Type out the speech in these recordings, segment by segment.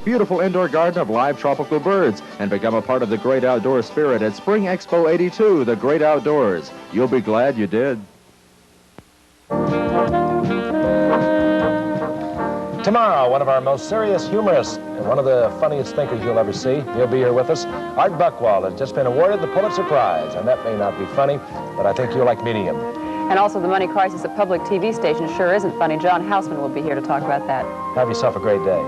beautiful indoor garden of live tropical birds, and become a part of the great outdoor spirit at Spring Expo 82, the great outdoors. You'll be glad you did. Tomorrow, one of our most serious humorists and one of the funniest thinkers you'll ever see. He'll be here with us. Art Buchwald has just been awarded the Pulitzer Prize, and that may not be funny, but I think you'll like meeting him. And also the money crisis at public TV stations sure isn't funny. John Houseman will be here to talk about that. Have yourself a great day.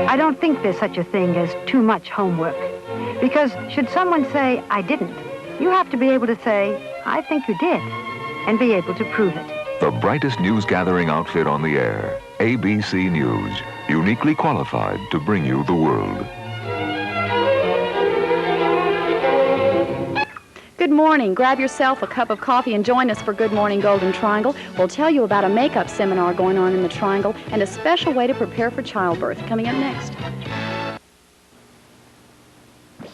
I don't think there's such a thing as too much homework. Because should someone say, I didn't, you have to be able to say, I think you did, and be able to prove it. The brightest news-gathering outfit on the air, ABC News, uniquely qualified to bring you the world. Good morning. Grab yourself a cup of coffee and join us for Good Morning Golden Triangle. We'll tell you about a makeup seminar going on in the Triangle and a special way to prepare for childbirth coming up next.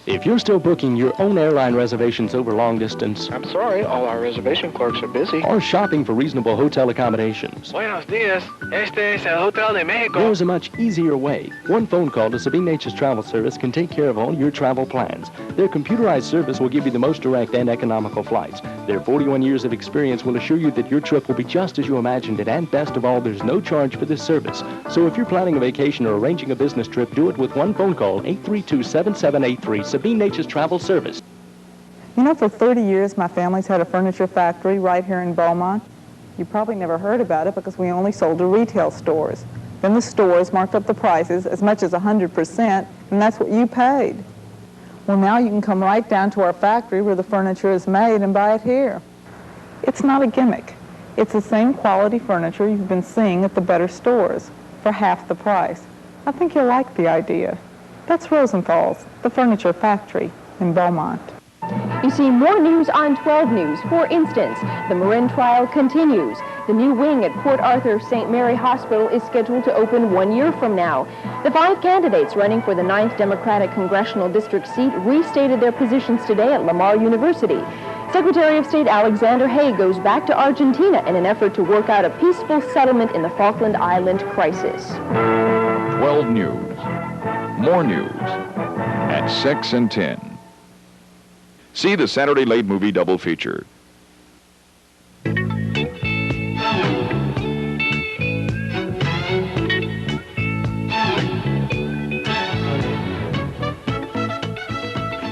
If you're still booking your own airline reservations over long distance... I'm sorry, all our reservation clerks are busy. ...or shopping for reasonable hotel accommodations... Buenos días, este es el Hotel de Mexico. There's a much easier way. One phone call to Sabine Nature's Travel Service can take care of all your travel plans. Their computerized service will give you the most direct and economical flights. Their 41 years of experience will assure you that your trip will be just as you imagined it, and best of all, there's no charge for this service. So if you're planning a vacation or arranging a business trip, do it with one phone call, 832-7783, Sabine Nature's Travel Service. You know, for 30 years, my family's had a furniture factory right here in Beaumont. You probably never heard about it because we only sold to retail stores. Then the stores marked up the prices as much as 100%, and that's what you paid. Well, now you can come right down to our factory where the furniture is made and buy it here. It's not a gimmick. It's the same quality furniture you've been seeing at the better stores for half the price. I think you'll like the idea. That's Rosenthal's, the furniture factory in Beaumont. You see more news on 12 News. For instance, the Marin trial continues. The new wing at Port Arthur St. Mary Hospital is scheduled to open 1 year from now. The 5 candidates running for the 9th Democratic Congressional District seat restated their positions today at Lamar University. Secretary of State Alexander Haig goes back to Argentina in an effort to work out a peaceful settlement in the Falkland Island crisis. 12 News. More news at 6 and 10. See the Saturday late movie double feature.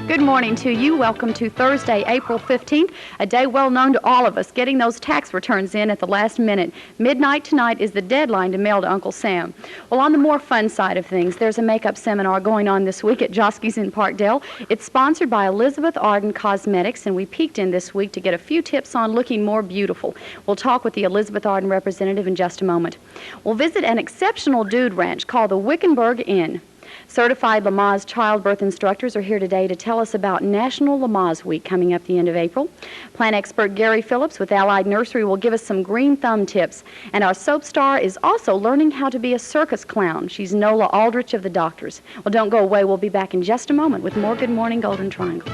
Good morning to you. Welcome to Thursday, April 15th, a day well known to all of us, getting those tax returns in at the last minute. Midnight tonight is the deadline to mail to Uncle Sam. Well, on the more fun side of things, there's a makeup seminar going on this week at Josky's in Parkdale. It's sponsored by Elizabeth Arden Cosmetics, and we peeked in this week to get a few tips on looking more beautiful. We'll talk with the Elizabeth Arden representative in just a moment. We'll visit an exceptional dude ranch called the Wickenburg Inn. Certified Lamaze childbirth instructors are here today to tell us about National Lamaze Week coming up the end of April. Plant expert Gary Phillips with Allied Nursery will give us some green thumb tips. And our soap star is also learning how to be a circus clown. She's Nola Aldrich of the Doctors. Well, don't go away. We'll be back in just a moment with more Good Morning Golden Triangle.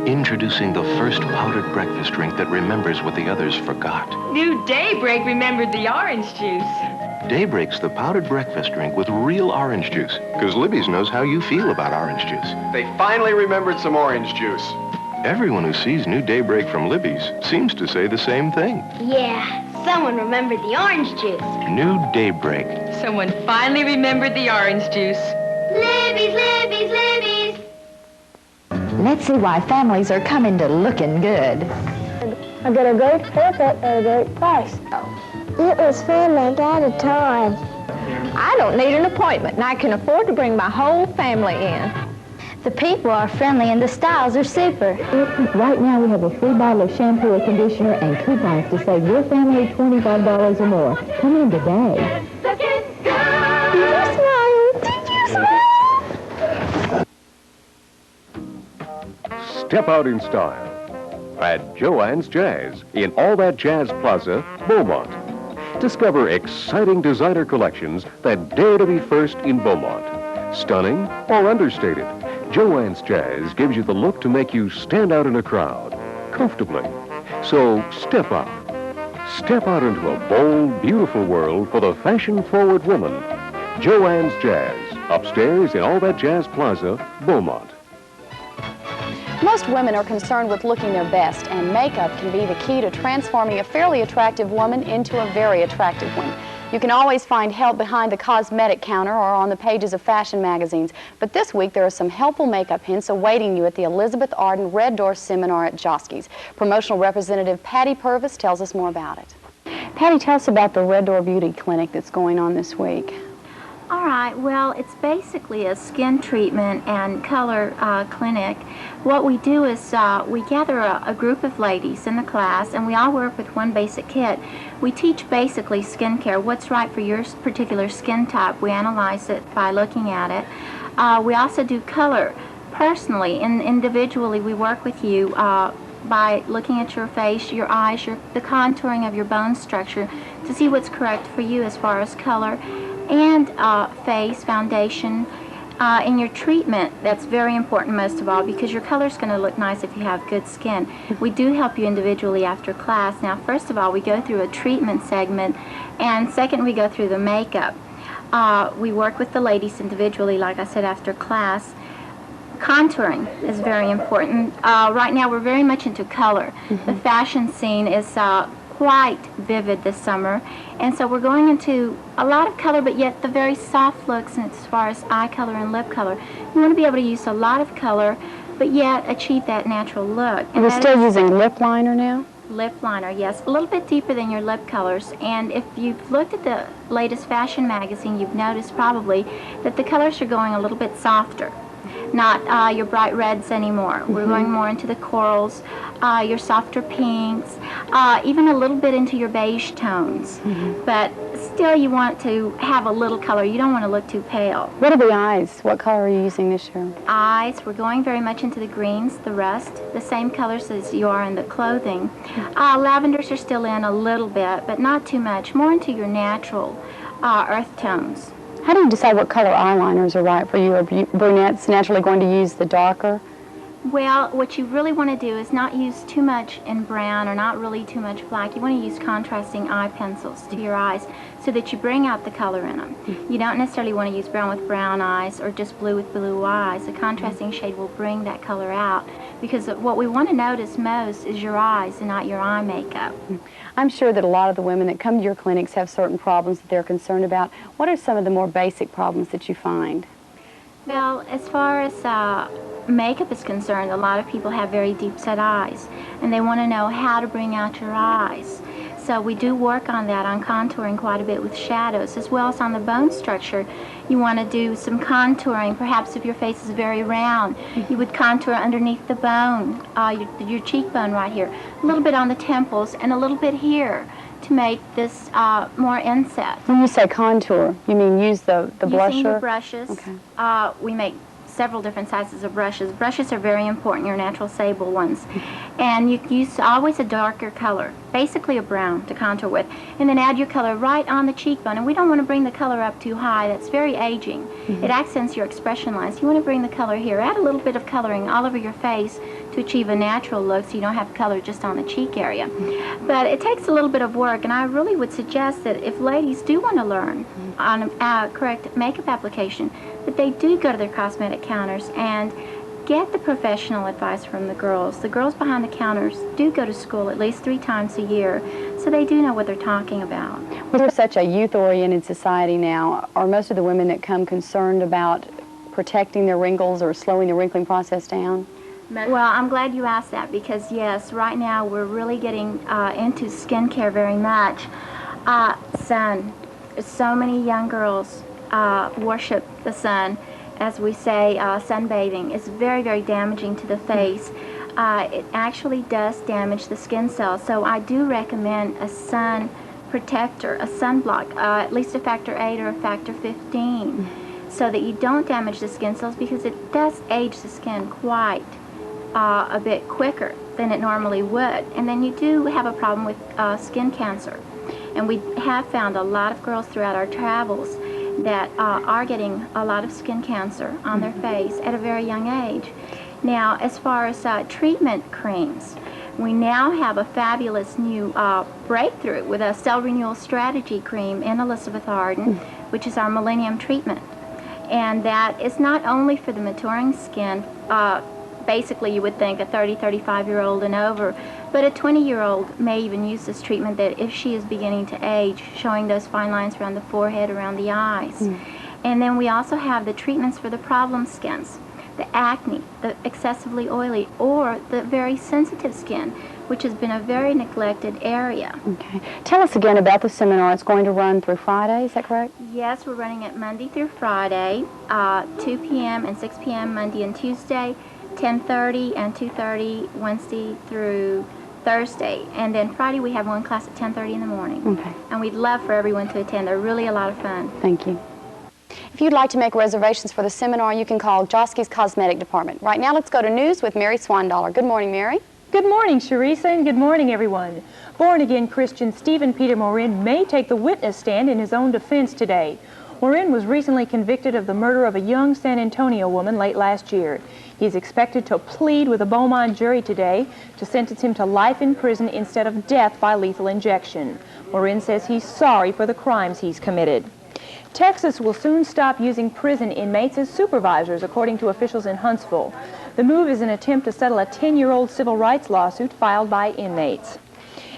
Introducing the first powdered breakfast drink that remembers what the others forgot. New Daybreak remembered the orange juice. Daybreak's the powdered breakfast drink with real orange juice, because Libby's knows how you feel about orange juice. They finally remembered some orange juice. Everyone who sees New Daybreak from Libby's seems to say the same thing. Yeah, someone remembered the orange juice. New Daybreak. Someone finally remembered the orange juice. Libby's, Libby's, Libby's. Let's see why families are coming to looking good. I got a great haircut at a great price. It was fun like at a time. I don't need an appointment, and I can afford to bring my whole family in. The people are friendly, and the styles are super. Right now, we have a free bottle of shampoo or conditioner and coupons to save your family $25 or more. Come in today. Did you smile? Did you smile? Step out in style at Joanne's Jazz in All That Jazz Plaza, Beaumont. Discover exciting designer collections that dare to be first in Beaumont. Stunning or understated, Joanne's Jazz gives you the look to make you stand out in a crowd. comfortably. So step out. Step out into a bold, beautiful world for the fashion-forward woman. Joanne's Jazz, upstairs in All That Jazz Plaza, Beaumont. Most women are concerned with looking their best, and makeup can be the key to transforming a fairly attractive woman into a very attractive one. You can always find help behind the cosmetic counter or on the pages of fashion magazines, but this week there are some helpful makeup hints awaiting you at the Elizabeth Arden Red Door Seminar at Josky's. Promotional representative Patty Purvis tells us more about it. Patty, tell us about the Red Door Beauty Clinic that's going on this week. All right, well, it's basically a skin treatment and color clinic. What we do is we gather a group of ladies in the class, and we all work with one basic kit. We teach basically skincare, what's right for your particular skin type. We analyze it by looking at it. We also do color personally and individually. We work with you by looking at your face, your eyes, the contouring of your bone structure to see what's correct for you as far as color and face, foundation. In your treatment, that's very important most of all because your color's going to look nice if you have good skin. We do help you individually after class. Now, first of all, we go through a treatment segment, and second, we go through the makeup. We work with the ladies individually, like I said, after class. Contouring is very important. Right now, we're very much into color. The fashion scene is quite vivid this summer, and so we're going into a lot of color, but yet the very soft looks as far as eye color and lip color. You want to be able to use a lot of color, but yet achieve that natural look. And we're still using lip liner now? Lip liner, yes, a little bit deeper than your lip colors. And if you've looked at the latest fashion magazine, you've noticed probably that the colors are going a little bit softer. Not your bright reds anymore. We're going more into the corals, your softer pinks, even a little bit into your beige tones. But still you want to have a little color. You don't want to look too pale. What are the eyes? What color are you using this year? Eyes, we're going very much into the greens, the rust, the same colors as you are in the clothing. Lavenders are still in a little bit, but not too much. More into your natural earth tones. How do you decide what color eyeliners are right for you? Are brunettes naturally going to use the darker? Well, what you really want to do is not use too much in brown or not really too much black. You want to use contrasting eye pencils to your eyes so that you bring out the color in them. You don't necessarily want to use brown with brown eyes or just blue with blue eyes. A contrasting shade will bring that color out because what we want to notice most is your eyes and not your eye makeup. I'm sure that a lot of the women that come to your clinics have certain problems that they're concerned about. What are some of the more basic problems that you find? Well, as far as makeup is concerned, a lot of people have very deep-set eyes, and they want to know how to bring out your eyes. So we do work on that, on contouring quite a bit with shadows, as well as on the bone structure. You want to do some contouring. Perhaps if your face is very round, you would contour underneath the bone, your cheekbone right here, a little bit on the temples, and a little bit here to make this more inset. When you say contour, you mean use the blusher? Using your brushes. Okay. We make several different sizes of brushes. Brushes are very important, your natural sable ones. And you use always a darker color, basically a brown to contour with, and then add your color right on the cheekbone. And we don't want to bring the color up too high. That's very aging. It accents your expression lines. You want to bring the color here. Add a little bit of coloring all over your face to achieve a natural look so you don't have color just on the cheek area. But it takes a little bit of work, and I really would suggest that if ladies do want to learn on correct makeup application, that they do go to their cosmetic counters and get the professional advice from the girls. The girls behind the counters do go to school at least 3 times a year, so they do know what they're talking about. We're such a youth-oriented society now. Are most of the women that come concerned about protecting their wrinkles or slowing the wrinkling process down? Well, I'm glad you asked that because, yes, right now we're really getting into skincare very much. Sun. So many young girls worship the sun. As we say, sunbathing is very, very damaging to the face. It actually does damage the skin cells. So I do recommend a sun protector, a sunblock, at least a factor 8 or a factor 15, so that you don't damage the skin cells because it does age the skin quite a bit quicker than it normally would. And then you do have a problem with skin cancer. And we have found a lot of girls throughout our travels that are getting a lot of skin cancer on their face at a very young age. Now, as far as treatment creams, We now have a fabulous new breakthrough with a cell renewal strategy cream in Elizabeth Arden, which is our Millennium treatment. And that is not only for the maturing skin, basically you would think a 30, 35-year-old and over, but a 20-year-old may even use this treatment that if she is beginning to age, showing those fine lines around the forehead, around the eyes. And then we also have the treatments for the problem skins, the acne, the excessively oily, or the very sensitive skin, which has been a very neglected area. Okay. Tell us again about the seminar. It's going to run through Friday, is that correct? Yes, we're running it Monday through Friday, 2 p.m. and 6 p.m. Monday and Tuesday, 10:30 and 2:30 Wednesday through Thursday. And then Friday we have one class at 10:30 in the morning. Okay. And we'd love for everyone to attend. They're really a lot of fun. Thank you. If you'd like to make reservations for the seminar, you can call Josky's Cosmetic Department. Right now, let's go to news with Mary Swandaller. Good morning, Mary. Good morning, Sharisa, and good morning, everyone. Born-again Christian Stephen Peter Morin may take the witness stand in his own defense today. Morin was recently convicted of the murder of a young San Antonio woman late last year. He is expected to plead with a Beaumont jury today to sentence him to life in prison instead of death by lethal injection. Morin says he's sorry for the crimes he's committed. Texas will soon stop using prison inmates as supervisors, according to officials in Huntsville. The move is an attempt to settle a 10-year-old civil rights lawsuit filed by inmates.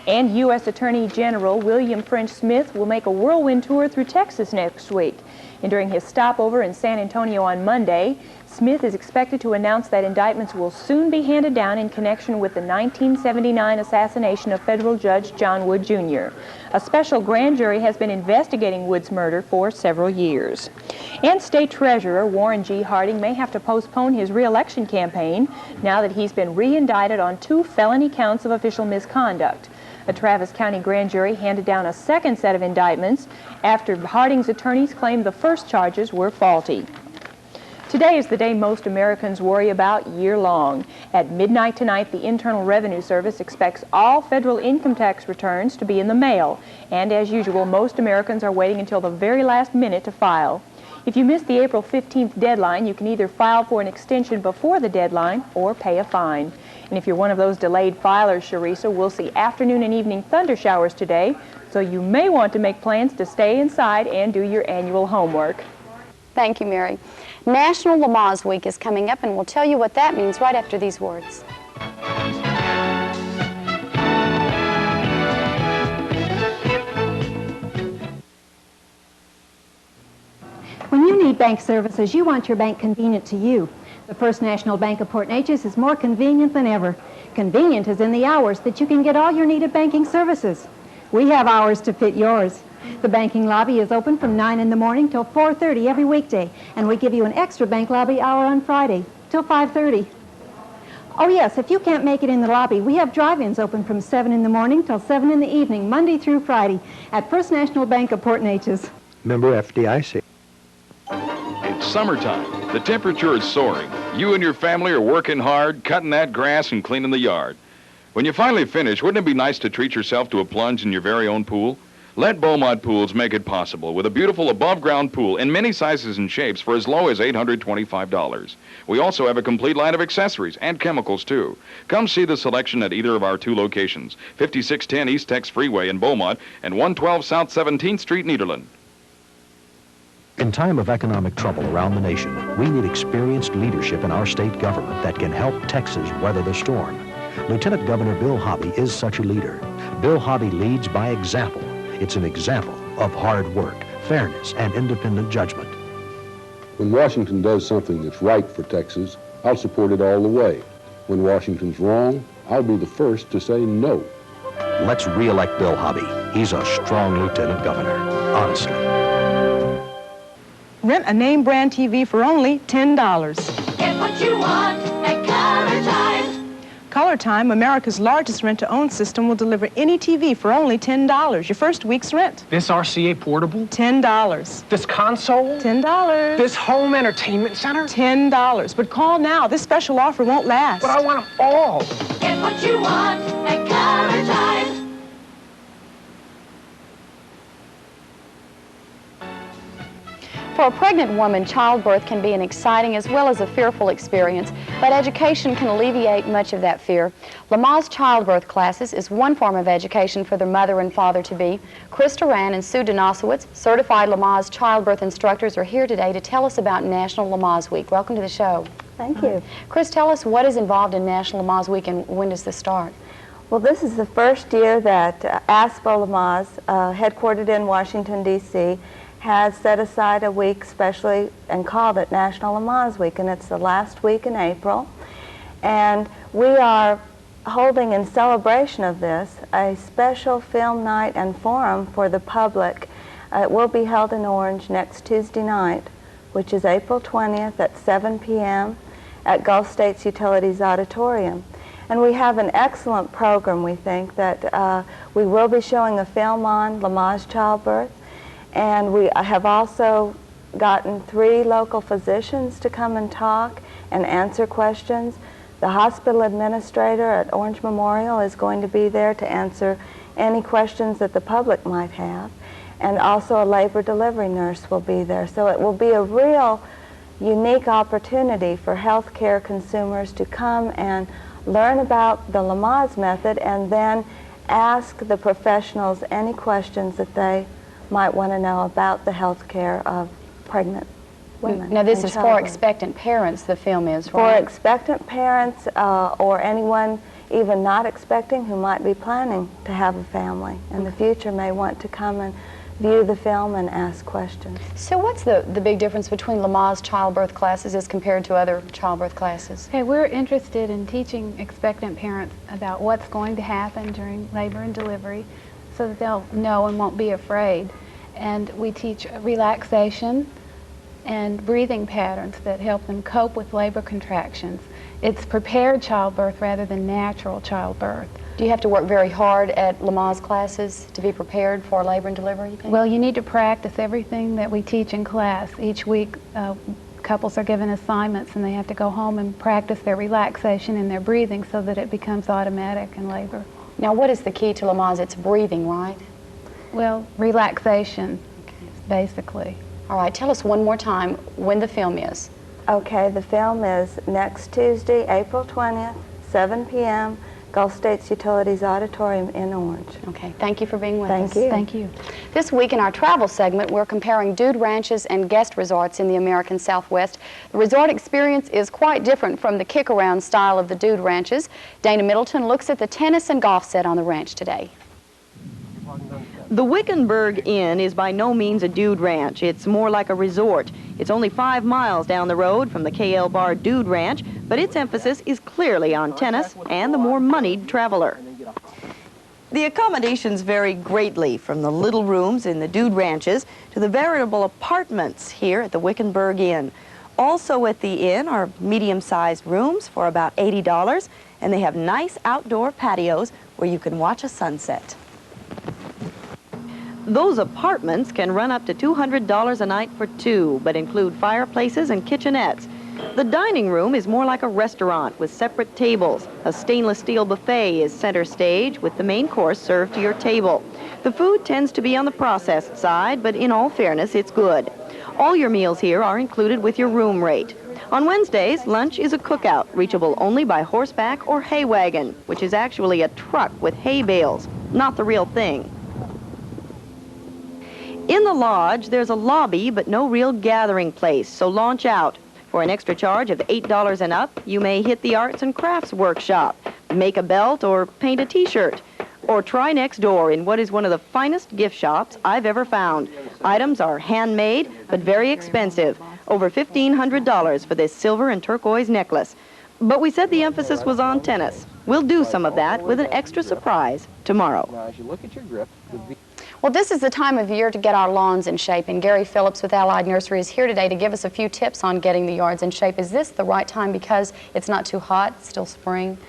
And U.S. Attorney General William French Smith will make a whirlwind tour through Texas next week. And during his stopover in San Antonio on Monday, Smith is expected to announce that indictments will soon be handed down in connection with the 1979 assassination of federal judge John Wood, Jr. A special grand jury has been investigating Wood's murder for several years. And State Treasurer Warren G. Harding may have to postpone his re-election campaign now that he's been re-indicted on 2 felony counts of official misconduct. A Travis County grand jury handed down a second set of indictments after Harding's attorneys claimed the first charges were faulty. Today is the day most Americans worry about year-long. At midnight tonight, the Internal Revenue Service expects all federal income tax returns to be in the mail. And as usual, most Americans are waiting until the very last minute to file. If you miss the April 15th deadline, you can either file for an extension before the deadline or pay a fine. And if you're one of those delayed filers, Sharisa, we'll see afternoon and evening thunder showers today, so you may want to make plans to stay inside and do your annual homework. Thank you, Mary. National Lamaze Week is coming up, and we'll tell you what that means right after these words. When you need bank services, you want your bank convenient to you. The First National Bank of Port Neches is more convenient than ever. Convenient is in the hours that you can get all your needed banking services. We have hours to fit yours. The banking lobby is open from 9 in the morning till 4:30 every weekday, and we give you an extra bank lobby hour on Friday till 5:30. Oh yes, if you can't make it in the lobby, we have drive-ins open from 7 in the morning till 7 in the evening, Monday through Friday, at First National Bank of Port Neches. Member FDIC. It's summertime. The temperature is soaring. You and your family are working hard, cutting that grass and cleaning the yard. When you finally finish, wouldn't it be nice to treat yourself to a plunge in your very own pool? Let Beaumont Pools make it possible with a beautiful above-ground pool in many sizes and shapes for as low as $825. We also have a complete line of accessories and chemicals, too. Come see the selection at either of our 2 locations, 5610 East Tex Freeway in Beaumont and 112 South 17th Street, Nederland. In time of economic trouble around the nation, we need experienced leadership in our state government that can help Texas weather the storm. Lieutenant Governor Bill Hobby is such a leader. Bill Hobby leads by example. It's an example of hard work, fairness, and independent judgment. When Washington does something that's right for Texas, I'll support it all the way. When Washington's wrong, I'll be the first to say no. Let's re-elect Bill Hobby. He's a strong lieutenant governor, honestly. Rent a name brand TV for only $10. Get what you want at Color Time. Color Time, America's largest rent-to-own system, will deliver any TV for only $10. Your first week's rent. This RCA portable? $10. This console? $10. This home entertainment center? $10. But call now. This special offer won't last. But I want them all. Get what you want at Color Time. For a pregnant woman, childbirth can be an exciting as well as a fearful experience, but education can alleviate much of that fear. Lamaze childbirth classes is one form of education for the mother and father-to-be. Chris Duran and Sue Donosowitz, certified Lamaze childbirth instructors, are here today to tell us about National Lamaze Week. Welcome to the show. Thank you. Chris, tell us what is involved in National Lamaze Week and when does this start? Well, this is the first year that ASPO Lamaze, headquartered in Washington, D.C., has set aside a week specially and called it National Lamaze Week, and it's the last week in April. And we are holding in celebration of this a special film night and forum for the public. It will be held in Orange next Tuesday night, which is April 20th at 7 p.m. at Gulf States Utilities Auditorium. And we have an excellent program, we think, that we will be showing a film on Lamaze childbirth. And we have also gotten 3 local physicians to come and talk and answer questions. The hospital administrator at Orange Memorial is going to be there to answer any questions that the public might have. And also a labor delivery nurse will be there. So it will be a real unique opportunity for healthcare consumers to come and learn about the Lamaze method and then ask the professionals any questions that they might want to know about the health care of pregnant women. Now this is for expectant parents, the film is, For right? expectant parents or anyone even not expecting who might be planning to have a family in the future may want to come and view the film and ask questions. So what's the big difference between Lamaze childbirth classes as compared to other childbirth classes? Okay, we're interested in teaching expectant parents about what's going to happen during labor and delivery so that they'll know and won't be afraid. And we teach relaxation and breathing patterns that help them cope with labor contractions. It's prepared childbirth rather than natural childbirth. Do you have to work very hard at Lamaze classes to be prepared for labor and delivery, you think? Well, you need to practice everything that we teach in class. Each week, couples are given assignments and they have to go home and practice their relaxation and their breathing so that it becomes automatic in labor. Now, what is the key to Lamaze? It's breathing, right? Well, relaxation, basically. All right, tell us one more time when the film is. Okay, the film is next Tuesday, April 20th, 7 p.m., Gulf States Utilities Auditorium in Orange. Okay, thank you for being with us. Thank you. Thank you. This week in our travel segment, we're comparing dude ranches and guest resorts in the American Southwest. The resort experience is quite different from the kick-around style of the dude ranches. Dana Middleton looks at the tennis and golf set on the ranch today. The Wickenburg Inn is by no means a dude ranch. It's more like a resort. It's only 5 miles down the road from the KL Bar Dude Ranch, but its emphasis is clearly on tennis and the more moneyed traveler. The accommodations vary greatly from the little rooms in the dude ranches to the veritable apartments here at the Wickenburg Inn. Also at the inn are medium-sized rooms for about $80, and they have nice outdoor patios where you can watch a sunset. Those apartments can run up to $200 a night for 2, but include fireplaces and kitchenettes. The dining room is more like a restaurant with separate tables. A stainless steel buffet is center stage with the main course served to your table. The food tends to be on the processed side, but in all fairness, it's good. All your meals here are included with your room rate. On Wednesdays, lunch is a cookout, reachable only by horseback or hay wagon, which is actually a truck with hay bales, not the real thing. In the lodge, there's a lobby, but no real gathering place, so launch out. For an extra charge of $8 and up, you may hit the arts and crafts workshop, make a belt, or paint a t-shirt. Or try next door in what is one of the finest gift shops I've ever found. Items are handmade, but very expensive. Over $1,500 for this silver and turquoise necklace. But we said the emphasis was on tennis. We'll do some of that with an extra surprise tomorrow. Now, as you look at your grip, Well, this is the time of year to get our lawns in shape, and Gary Phillips with Allied Nursery is here today to give us a few tips on getting the yards in shape. Is this the right time because it's not too hot, it's still spring?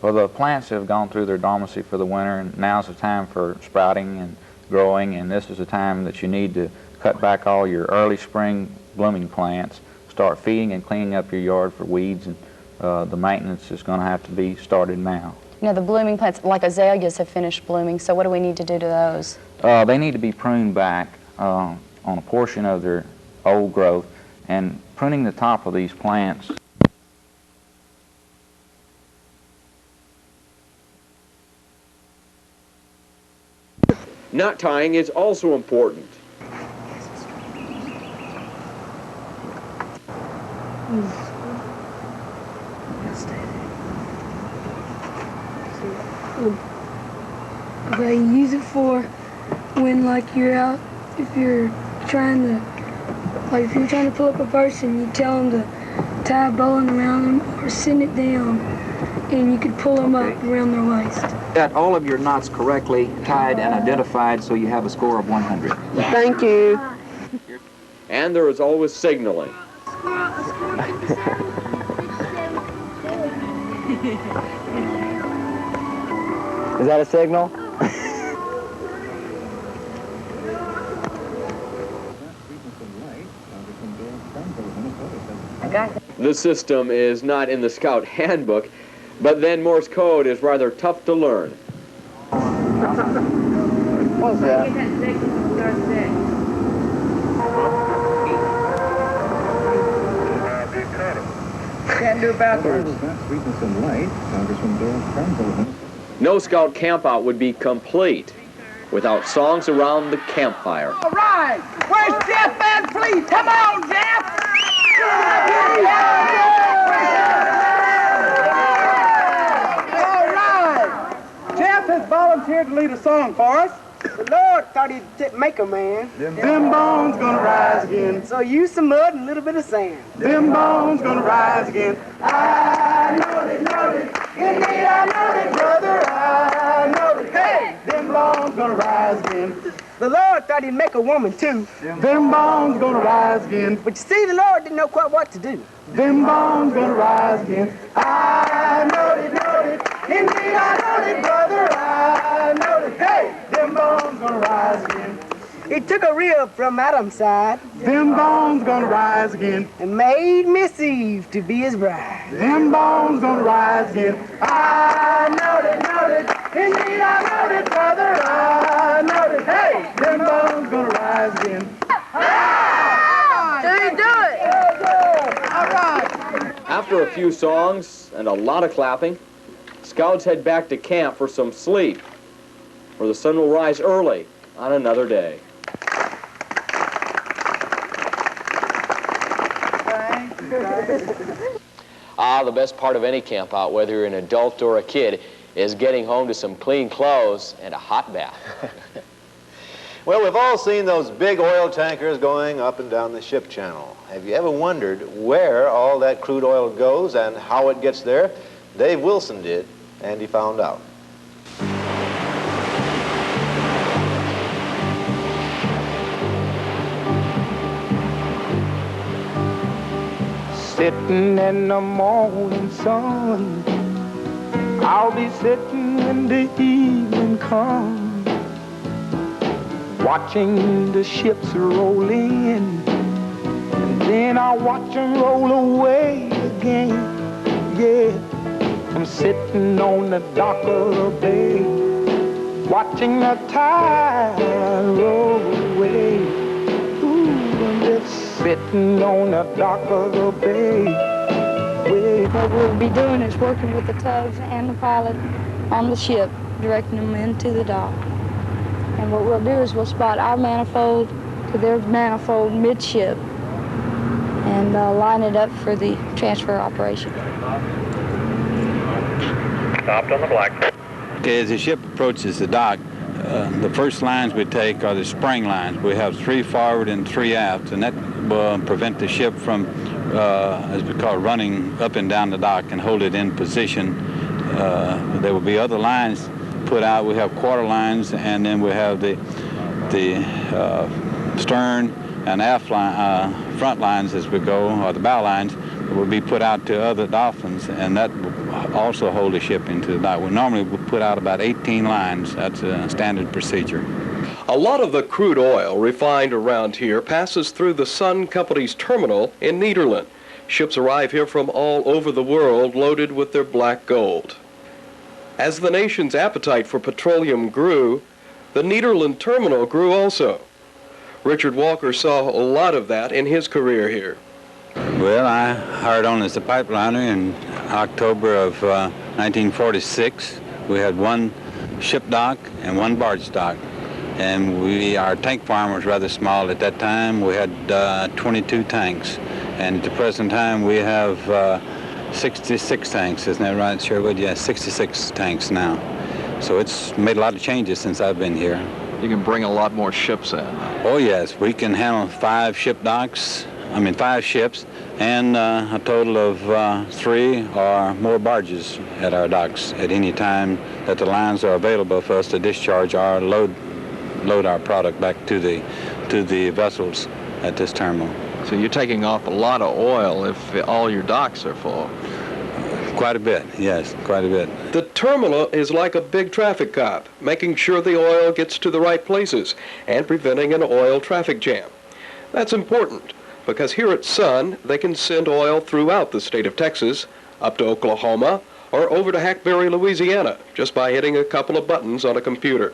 Well, the plants have gone through their dormancy for the winter, and now's the time for sprouting and growing, and this is the time that you need to cut back all your early spring blooming plants, start feeding and cleaning up your yard for weeds, and the maintenance is going to have to be started now. You know, the blooming plants, like azaleas, have finished blooming, so what do we need to do to those? They need to be pruned back on a portion of their old growth, and pruning the top of these plants. Knot tying is also important. They use it for when, like, you're out, if you're trying to pull up a person, you tell them to tie a bowline around them or send it down, and you could pull them up around their waist. Got all of your knots correctly tied and identified, so you have a score of 100. Thank you. And there is always signaling. Is that a signal? The system is not in the Scout handbook, but then Morse code is rather tough to learn. What's that? Can't do it backwards. No Scout campout would be complete without songs around the campfire. All right, where's Jeff Van Fleet? Come on, Jeff! All right, Jeff has volunteered to lead a song for us. The Lord thought he'd make a man. Them bones gonna rise again. So use some mud and a little bit of sand. Them bones gonna rise again. I know it, indeed I know it, brother, I know it. Hey, them bones gonna rise again. The Lord thought he'd make a woman too. Them bones gonna rise again. But you see, the Lord didn't know quite what to do. Them bones gonna rise again. I know it, indeed I know it, brother, I know it. Hey, them bones gonna rise again. He took a rib from Adam's side. Them bones gonna rise again. And made Miss Eve to be his bride. Them bones gonna rise again. I know it, indeed I know it, brother, I know it. Hey, them bones gonna rise again. Did he do it? All right. After a few songs and a lot of clapping, Scouts head back to camp for some sleep, where the sun will rise early on another day. The best part of any camp out, whether you're an adult or a kid, is getting home to some clean clothes and a hot bath. Well, we've all seen those big oil tankers going up and down the ship channel. Have you ever wondered where all that crude oil goes and how it gets there? Dave Wilson did, and he found out. Sitting in the morning sun, I'll be sitting when the evening comes, watching the ships roll in, and then I'll watch them roll away again. Yeah, I'm sitting on the dock of the bay, watching the tide roll away. Ooh, I'm just sitting on the dock of the bay. What we'll be doing is working with the tugs and the pilot on the ship, directing them into the dock. And what we'll do is we'll spot our manifold to their manifold midship and line it up for the transfer operation. Stopped on the black. Okay, as the ship approaches the dock, the first lines we take are the spring lines. We have 3 forward and 3 aft, and that will prevent the ship from, as we call it, running up and down the dock and hold it in position. There will be other lines put out. We have quarter lines, and then we have the stern and aft line, front lines as we go, or the bow lines, will be put out to other dolphins, and that will also hold the ship into the dock. We normally will put out about 18 lines. That's a standard procedure. A lot of the crude oil refined around here passes through the Sun Company's terminal in Nederland. Ships arrive here from all over the world loaded with their black gold. As the nation's appetite for petroleum grew, the Nederland terminal grew also. Richard Walker saw a lot of that in his career here. Well, I hired on as a pipeliner in October of 1946. We had one ship dock and one barge dock. And our tank farm was rather small at that time. We had 22 tanks. And at the present time, we have 66 tanks. Isn't that right, Sherwood? Yeah, 66 tanks now. So it's made a lot of changes since I've been here. You can bring a lot more ships in. Oh, yes. We can handle 5 ships, and a total of 3 or more barges at our docks at any time that the lines are available for us to discharge or load our product back to the vessels at this terminal. So you're taking off a lot of oil if all your docks are full. Quite a bit, yes, quite a bit. The terminal is like a big traffic cop, making sure the oil gets to the right places and preventing an oil traffic jam. That's important because here at Sun, they can send oil throughout the state of Texas, up to Oklahoma, or over to Hackberry, Louisiana, just by hitting a couple of buttons on a computer.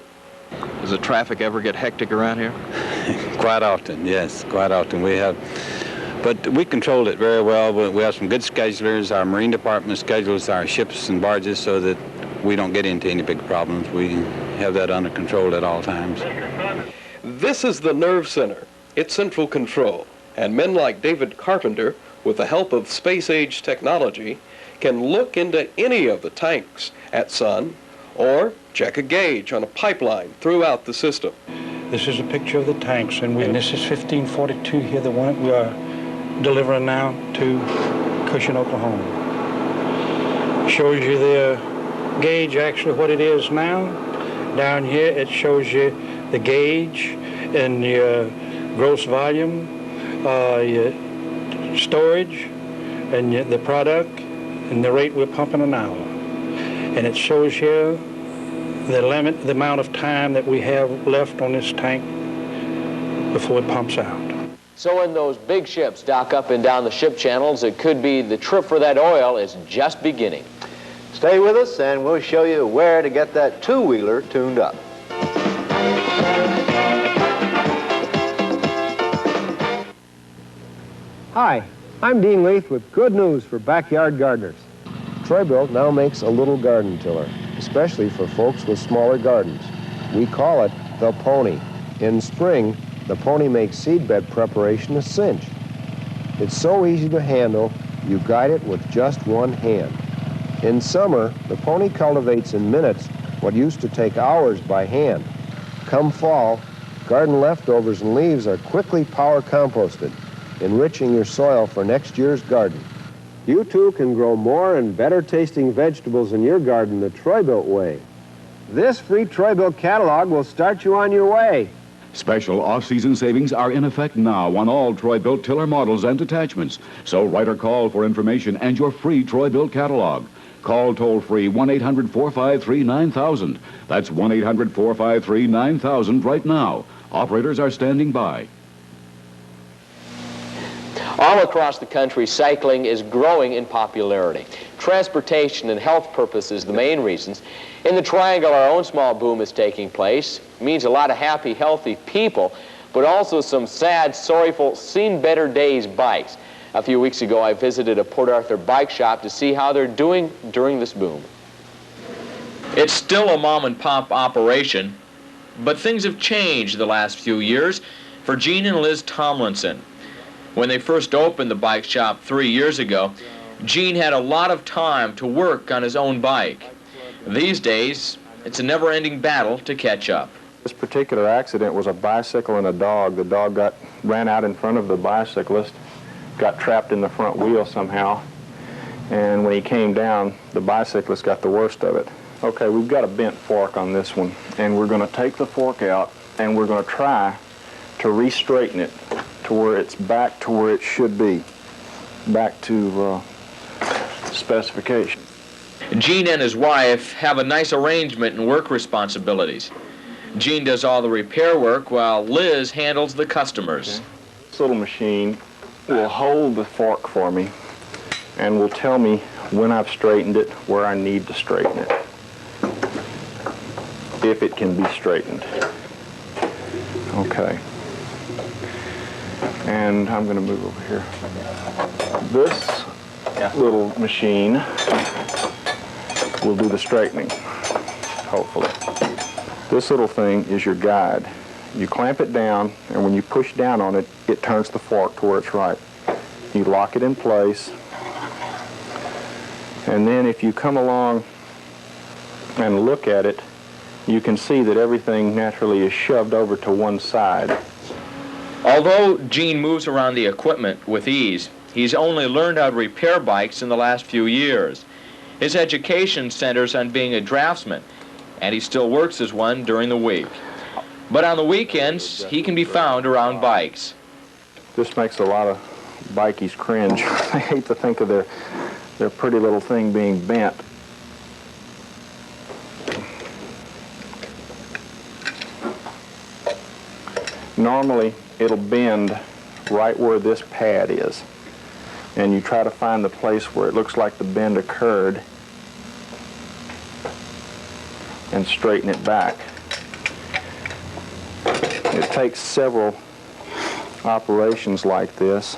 Does the traffic ever get hectic around here? Quite often, yes, quite often. But we controlled it very well. We have some good schedulers. Our Marine Department schedules our ships and barges so that we don't get into any big problems. We have that under control at all times. This is the nerve center. It's central control. And men like David Carpenter, with the help of space-age technology, can look into any of the tanks at Sun or check a gauge on a pipeline throughout the system. This is a picture of the tanks, and this is 1542 here, the one we are delivering now to Cushing, Oklahoma. Shows you the gauge, actually what it is now. Down here it shows you the gauge and your gross volume, your storage, and the product, and the rate we're pumping an hour. And it shows here the amount of time that we have left on this tank before it pumps out. So when those big ships dock up and down the ship channels, it could be the trip for that oil is just beginning. Stay with us and we'll show you where to get that two-wheeler tuned up. Hi, I'm Dean Leith with good news for backyard gardeners. Troy-Bilt now makes a little garden tiller, especially for folks with smaller gardens. We call it the Pony. In spring, the Pony makes seedbed preparation a cinch. It's so easy to handle, you guide it with just one hand. In summer, the Pony cultivates in minutes what used to take hours by hand. Come fall, garden leftovers and leaves are quickly power composted, enriching your soil for next year's garden. You too can grow more and better tasting vegetables in your garden the Troy-Bilt way. This free Troy-Bilt catalog will start you on your way. Special off-season savings are in effect now on all Troy-Bilt tiller models and attachments. So write or call for information and your free Troy-Bilt catalog. Call toll-free 1-800-453-9000. That's 1-800-453-9000 right now. Operators are standing by. All across the country, cycling is growing in popularity. Transportation and health purposes the main reasons. In the Triangle, our own small boom is taking place. It means a lot of happy, healthy people, but also some sad, sorrowful, seen better days bikes. A few weeks ago, I visited a Port Arthur bike shop to see how they're doing during this boom. It's still a mom-and-pop operation, but things have changed the last few years for Gene and Liz Tomlinson. When they first opened the bike shop 3 years ago, Gene had a lot of time to work on his own bike. These days, it's a never-ending battle to catch up. This particular accident was a bicycle and a dog. The dog ran out in front of the bicyclist, got trapped in the front wheel somehow, and when he came down, the bicyclist got the worst of it. Okay, we've got a bent fork on this one, and we're going to take the fork out, and we're going to try to re-straighten it to where it's back to where it should be, back to specification. Gene and his wife have a nice arrangement in work responsibilities. Gene does all the repair work while Liz handles the customers. Okay. This little machine will hold the fork for me and will tell me when I've straightened it, where I need to straighten it, if it can be straightened. Okay. And I'm going to move over here. This little machine will do the straightening, hopefully. This little thing is your guide. You clamp it down, and when you push down on it, it turns the fork to where it's right. You lock it in place, and then if you come along and look at it, you can see that everything naturally is shoved over to one side. Although Gene moves around the equipment with ease, he's only learned how to repair bikes in the last few years. His education centers on being a draftsman, and he still works as one during the week. But on the weekends, he can be found around bikes. This makes a lot of bikies cringe. I hate to think of their pretty little thing being bent. Normally, it'll bend right where this pad is. And you try to find the place where it looks like the bend occurred and straighten it back. It takes several operations like this,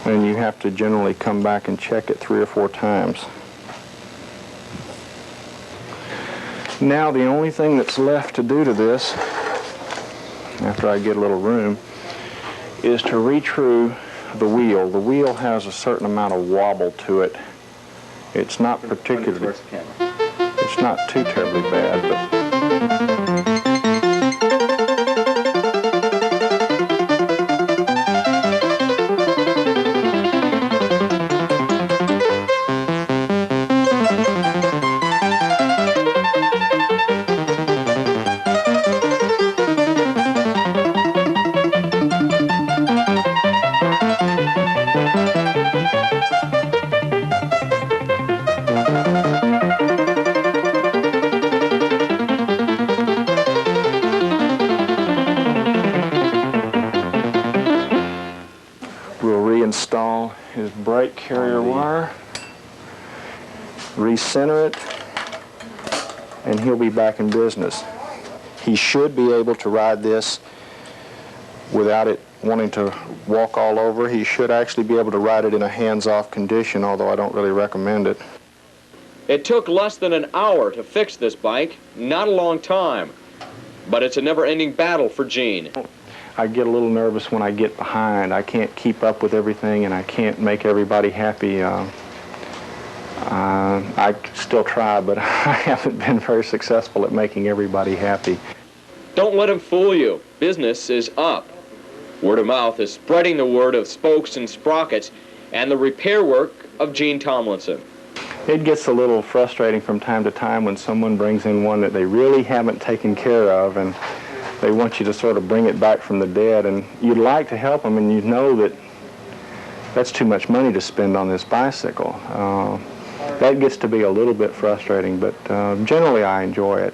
and you have to generally come back and check it 3 or 4 times. Now the only thing that's left to do to this, after I get a little room, is to retrue the wheel. The wheel has a certain amount of wobble to it. It's not particularly, it's not too terribly bad, but reinstall his brake carrier wire, recenter it, and he'll be back in business. He should be able to ride this without it wanting to walk all over. He should actually be able to ride it in a hands-off condition, although I don't really recommend it. It took less than an hour to fix this bike, not a long time, but it's a never-ending battle for Gene. I get a little nervous when I get behind. I can't keep up with everything, and I can't make everybody happy. I still try, but I haven't been very successful at making everybody happy. Don't let him fool you. Business is up. Word of mouth is spreading the word of spokes and sprockets and the repair work of Gene Tomlinson. It gets a little frustrating from time to time when someone brings in one that they really haven't taken care of, and they want you to sort of bring it back from the dead, and you'd like to help them, and you know that that's too much money to spend on this bicycle. That gets to be a little bit frustrating, but generally I enjoy it.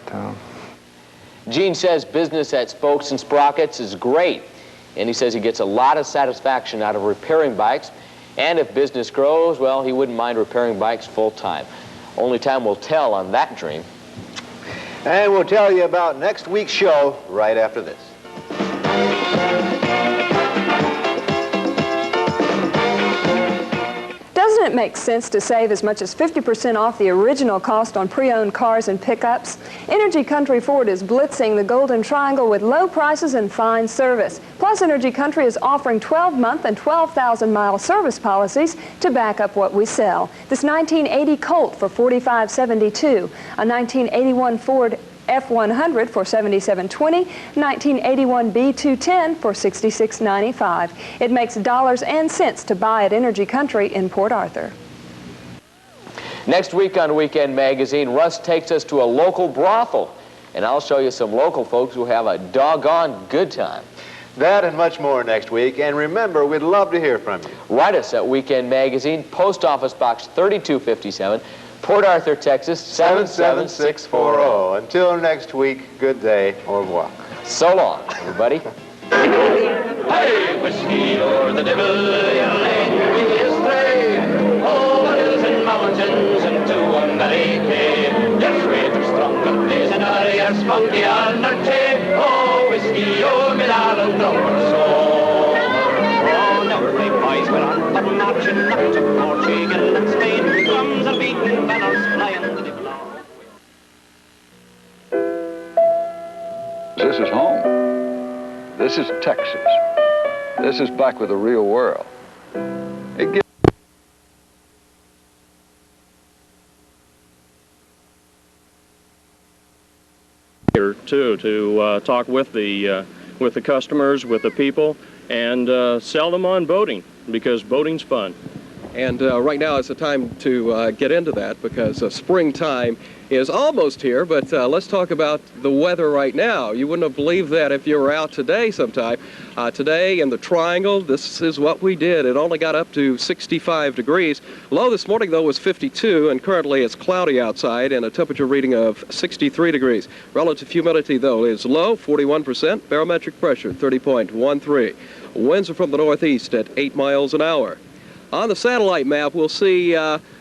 Gene says business at Spokes and Sprockets is great, and he says he gets a lot of satisfaction out of repairing bikes, and if business grows, well, he wouldn't mind repairing bikes full-time. Only time will tell on that dream. And we'll tell you about next week's show right after this. Doesn't it make sense to save as much as 50% off the original cost on pre-owned cars and pickups? Energy Country Ford is blitzing the Golden Triangle with low prices and fine service. Plus, Energy Country is offering 12-month and 12,000-mile service policies to back up what we sell. This 1980 Colt for $45.72, a 1981 Ford F100 for $77.20, 1981 B210 for $66.95. It makes dollars and cents to buy at Energy Country in Port Arthur. Next week on Weekend Magazine, Russ takes us to a local brothel, and I'll show you some local folks who have a doggone good time. That and much more next week, and remember, we'd love to hear from you. Write us at Weekend Magazine, Post Office Box 3257, Port Arthur, Texas 77640. Until next week, good day, au revoir. So long, everybody. Hey, whiskey or the devil, you'll make me astray. Over hills and mountains and to a valley cave. Yes, we're strong and blazing, yes, funky and dirty. Oh, whiskey, oh, me darling. blowing soul. Oh, now we boys, we're on for marching up to Portugal and Spain. Drums are beating, banners flying to the blow. This is home. This is Texas. This is back with the real world. It gives here too to talk with the customers, with the people, and sell them on boating, because boating's fun. And right now is the time to get into that, because springtime is almost here, but let's talk about the weather right now. You wouldn't have believed that if you were out today sometime. Today in the Triangle, this is what we did. It only got up to 65 degrees. Low this morning, though, was 52, and currently it's cloudy outside and a temperature reading of 63 degrees. Relative humidity, though, is low, 41%. Barometric pressure, 30.13. Winds are from the northeast at 8 miles an hour. On the satellite map, we'll see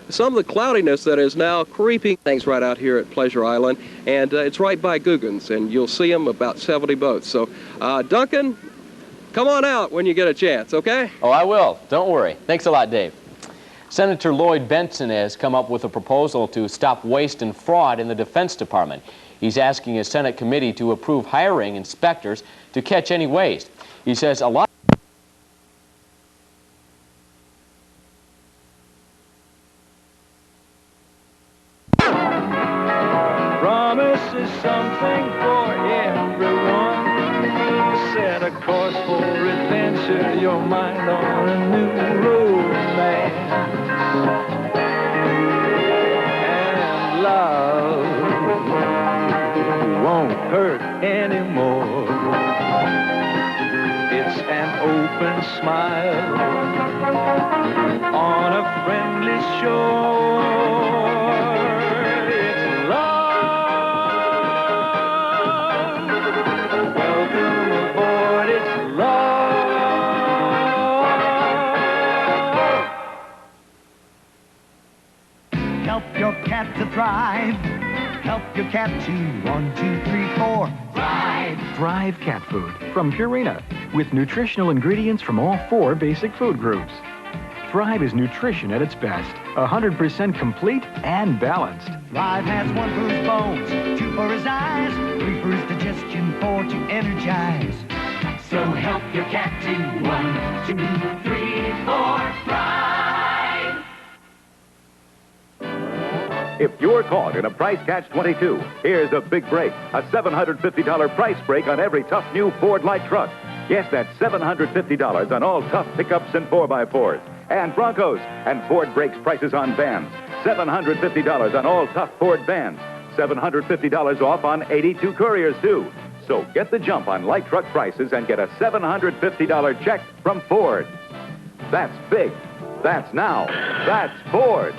some of the cloudiness that is now creeping things right out here at Pleasure Island, and it's right by Guggen's, and you'll see them about 70 boats. So, Duncan, come on out when you get a chance, okay? Oh, I will. Don't worry. Thanks a lot, Dave. Senator Lloyd Benson has come up with a proposal to stop waste and fraud in the Defense Department. He's asking a Senate committee to approve hiring inspectors to catch any waste. He says a lot Promise is something for everyone. Set a course for adventure, your mind on a new romance. And love won't hurt anymore. It's an open smile on a friendly shore. Help your cat to thrive. Help your cat to 1, 2, 3, 4. Thrive. Thrive cat food from Purina with nutritional ingredients from all 4 basic food groups. Thrive is nutrition at its best, 100% complete and balanced. Thrive has 1 for his bones, 2 for his eyes, 3 for his digestion, 4 to energize. So help your cat to 1, 2, 3, 4. Thrive. If you're caught in a price catch-22, here's a big break. A $750 price break on every tough new Ford light truck. Yes, that's $750 on all tough pickups and 4x4s. And Broncos. And Ford breaks prices on vans. $750 on all tough Ford vans. $750 off on 82 Couriers, too. So get the jump on light truck prices and get a $750 check from Ford. That's big. That's now. That's Ford.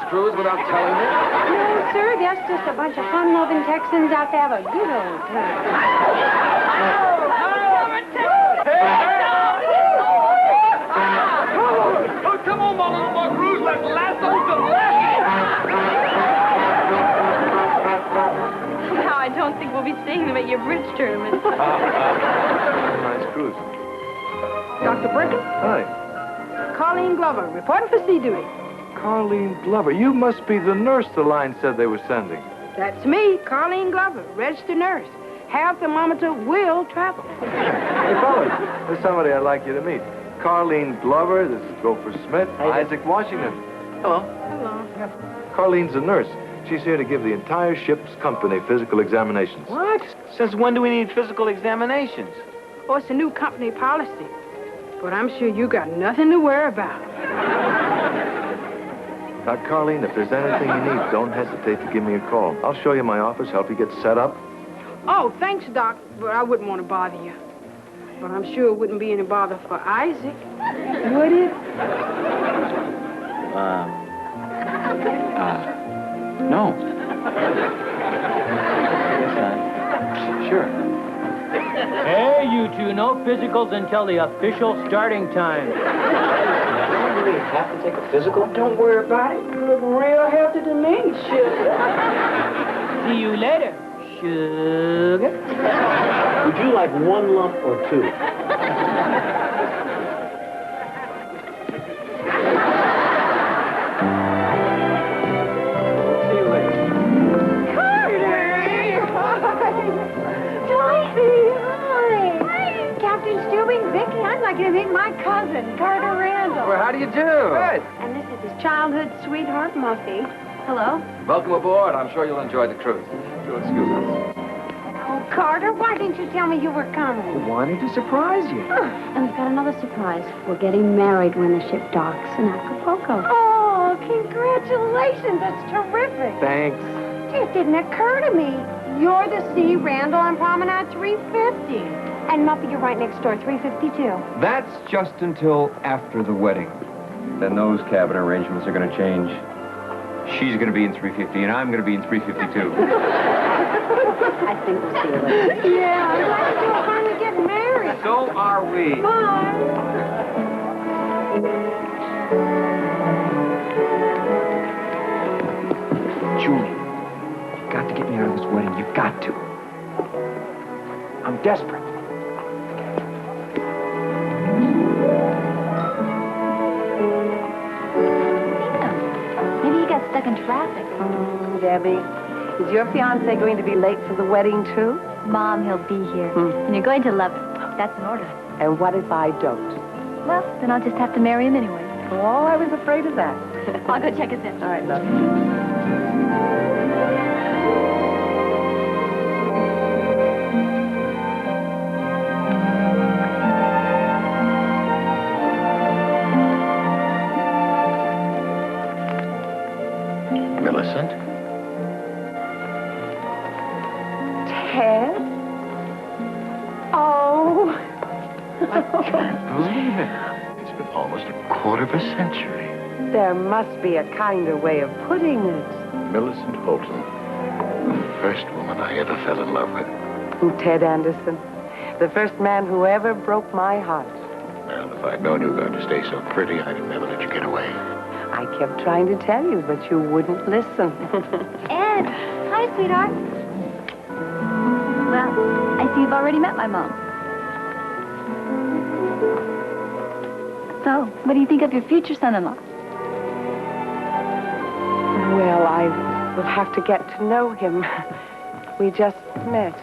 Cruise without telling me? No, sir, that's just a bunch of fun-loving Texans out to have a good old time. Oh, come on, my little boy, Cruise, let's lasso to the left. Now, I don't think we'll be seeing them at your bridge tournament. Nice cruise. Dr. Burton? Hi. Colleen Glover, reporting for sea duty. Colleen Glover. You must be the nurse the line said they were sending. That's me, Colleen Glover, registered nurse. Half thermometer will travel. Hey, fellas, there's somebody I'd like you to meet. Colleen Glover, this is Gopher Smith, Isaac Washington. Hello. Hello. Carlene's a nurse. She's here to give the entire ship's company physical examinations. What? Since when do we need physical examinations? Oh, it's a new company policy. But I'm sure you got nothing to worry about. Carlene, if there's anything you need, don't hesitate to give me a call. I'll show you my office, help you get set up. Oh, thanks, Doc, but I wouldn't want to bother you. But I'm sure it wouldn't be any bother for Isaac, would it? No. Sure. Hey, you two, no physicals until the official starting time. Do you really have to take a physical? Don't worry about it. You look real healthy to me, sugar. See you later, sugar. Would you like one lump or two? Vicky, I'd like you to meet my cousin, Carter Randall. Well, how do you do? Good. And this is his childhood sweetheart, Muffy. Hello. Welcome aboard. I'm sure you'll enjoy the cruise. You'll excuse us. Oh, Carter, why didn't you tell me you were coming? Wanted to surprise you. And we've got another surprise. We're getting married when the ship docks in Acapulco. Oh, congratulations. That's terrific. Thanks. It didn't occur to me. You're the C. Randall on Promenade 350. And Muffy, you're right next door, 352. That's just until after the wedding. Then those cabin arrangements are going to change. She's going to be in 350, and I'm going to be in 352. I think we'll see you later. Yeah, I'm glad you're finally getting married. So are we. Bye. Julie, you've got to get me out of this wedding. You've got to. I'm desperate. Maybe he got stuck in traffic. Debbie, is your fiancé going to be late for the wedding, too? Mom, he'll be here. And you're going to love him. That's an order. And what if I don't? Well, then I'll just have to marry him anyway. Oh, I was afraid of that. I'll go check his in. All right, love. Millicent? Ted? Oh. I can't believe it. It's been almost a quarter of a century. There must be a kinder way of putting it. Millicent Holton, the first woman I ever fell in love with. Ted Anderson, the first man who ever broke my heart. Well, if I'd known you were going to stay so pretty, I'd have never let you get away. I kept trying to tell you, but you wouldn't listen. Ed, hi, sweetheart. Well, I see you've already met my mom. So, what do you think of your future son-in-law? Well, I will have to get to know him. We just met.